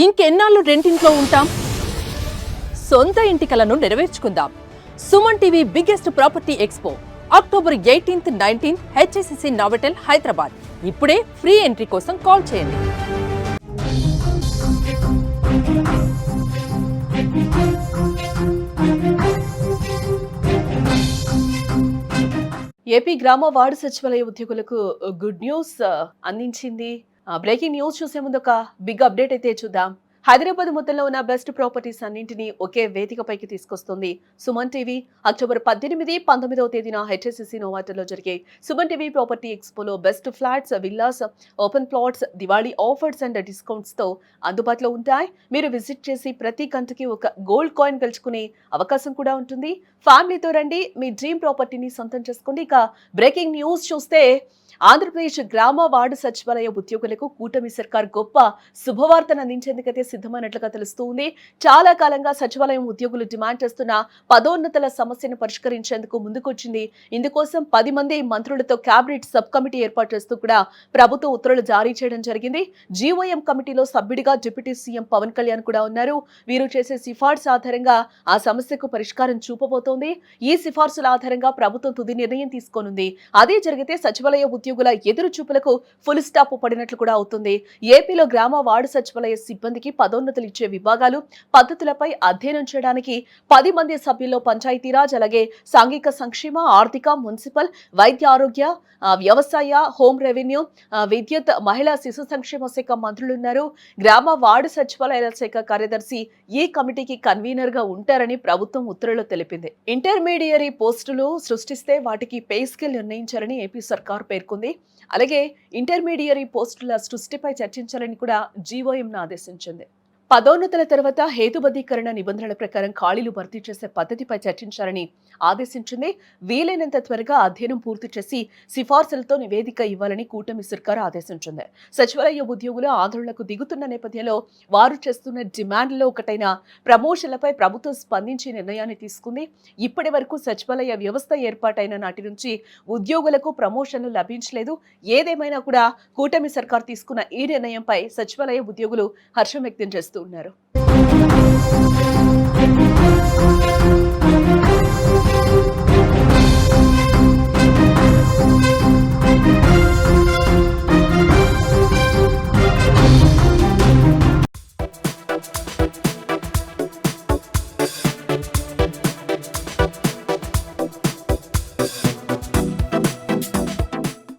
ఇంకెన్నాళ్ళు రెంటింట్లో ఉంటాం? సొంత ఇంటి కలను నెరవేర్చుకుందాం. Suman TV biggest property expo October 18th, 19th HSCC Novotel Hyderabad. ఇప్పుడే ఫ్రీ ఎంట్రీ కోసం కాల్ చేయండి. ఏపీ గ్రామ వార్డు సచివాలయ ఉద్యోగులకు గుడ్ న్యూస్ అందించింది. బ్రేకింగ్ న్యూస్ చూసే ముందు ఒక బిగ్ అప్డేట్ అయితే చూద్దాం. హైదరాబాద్ మొత్తంలో ఉన్న బెస్ట్ ప్రాపర్టీస్ అన్నింటినీ ఒకే వేదికపైకి తీసుకొస్తుంది సుమన్ టీవీ. అక్టోబర్ 18, 19వ తేదీన హెచ్ఎస్సిసి నోవాటెల్లో జరిగే సుమన్ టీవీ ప్రాపర్టీ ఎక్స్పోలో best flats, villas, open plots, Diwali offers and discounts తో అందుబాటులో ఉంటాయి. మీరు విజిట్ చేసి ప్రతి గంటకి ఒక గోల్డ్ కాయిన్ గెలుచుకునే అవకాశం కూడా ఉంటుంది. ఫ్యామిలీతో రండి, మీ డ్రీమ్ ప్రాపర్టీని సొంతం చేసుకోండి. ఇక బ్రేకింగ్ న్యూస్ చూస్తే ఆంధ్రప్రదేశ్ గ్రామ వార్డు సచివాలయ ఉద్యోగులకు కూటమి సర్కార్ గొప్ప శుభవార్తను అందించేందుకైతే సిద్ధమైనట్లుగా తెలుస్తుంది. చాలా కాలంగా సచివాలయం ఉద్యోగులు డిమాండ్ చేస్తున్న పదోన్నతుల సమస్యను పరిష్కరించేందుకు ముందుకొచ్చింది. ఇందుకోసం 10 మంది మంత్రులతో కేబినెట్ సబ్ కమిటీ ఏర్పాటు చేస్తూ కూడా ప్రభుత్వం ఉత్తర్వులు జారీ చేయడం జరిగింది. జీఓఎం కమిటీలో సభ్యుడిగా డిప్యూటీ సీఎం పవన్ కళ్యాణ్ కూడా ఉన్నారు. వీరు చేసే సిఫార్సు ఆధారంగా ఆ సమస్యకు పరిష్కారం చూపబోతోంది. ఈ సిఫార్సుల ఆధారంగా ప్రభుత్వం తుది నిర్ణయం తీసుకోనుంది. అదే జరిగితే సచివాలయ ఉద్యోగుల ఎదురు చూపులకు ఫుల్ స్టాప్ పడినట్లు కూడా అవుతుంది. ఏపీలో గ్రామ వార్డు సచివాలయ సిబ్బందికి పదోన్నతులు ఇచ్చే విభాగాలు, పద్ధతులపై అధ్యయనం చేయడానికి 10 మంది సభ్యుల్లో పంచాయతీరాజ్, అలాగే సాంఘిక సంక్షేమ, ఆర్థిక, మున్సిపల్, వైద్య ఆరోగ్య, వ్యవసాయ, హోం రెవెన్యూ, విద్యుత్, మహిళా శిశు సంక్షేమ శాఖ మంత్రులున్నారు. గ్రామ వార్డు సచివాలయాల శాఖ కార్యదర్శి ఈ కమిటీకి కన్వీనర్ గా ఉంటారని ప్రభుత్వం ఉత్తర్వులో తెలిపింది. ఇంటర్మీడియరీ పోస్టులు సృష్టిస్తే వాటికి పే స్కేల్ నిర్ణయించాలని ఏపీ సర్కార్ పేర్కొంది. అలాగే ఇంటర్మీడియరీ పోస్టుల సృష్టిపై చర్చించాలని కూడా జీఓఎంను ఆదేశించింది. పదోన్నతుల తర్వాత హేతుబద్ధీకరణ నిబంధనల ప్రకారం ఖాళీలు భర్తీ చేసే పద్ధతిపై చర్చించాలని ఆదేశించింది. వీలైనంత త్వరగా అధ్యయనం పూర్తి చేసి సిఫార్సులతో నివేదిక ఇవ్వాలని కూటమి సర్కార్ ఆదేశించింది. సచివాలయ ఉద్యోగులు ఆందోళనకు దిగుతున్న నేపథ్యంలో వారు చేస్తున్న డిమాండ్లలో ఒకటైన ప్రమోషన్లపై ప్రభుత్వం స్పందించి నిర్ణయాన్ని తీసుకుంది. ఇప్పటి వరకు సచివాలయ వ్యవస్థ ఏర్పాటైన నాటి నుంచి ఉద్యోగులకు ప్రమోషన్లు లభించలేదు. ఏదేమైనా కూడా కూటమి సర్కార్ తీసుకున్న ఈ నిర్ణయంపై సచివాలయ ఉద్యోగులు హర్షం వ్యక్తం చేస్తున్నారు.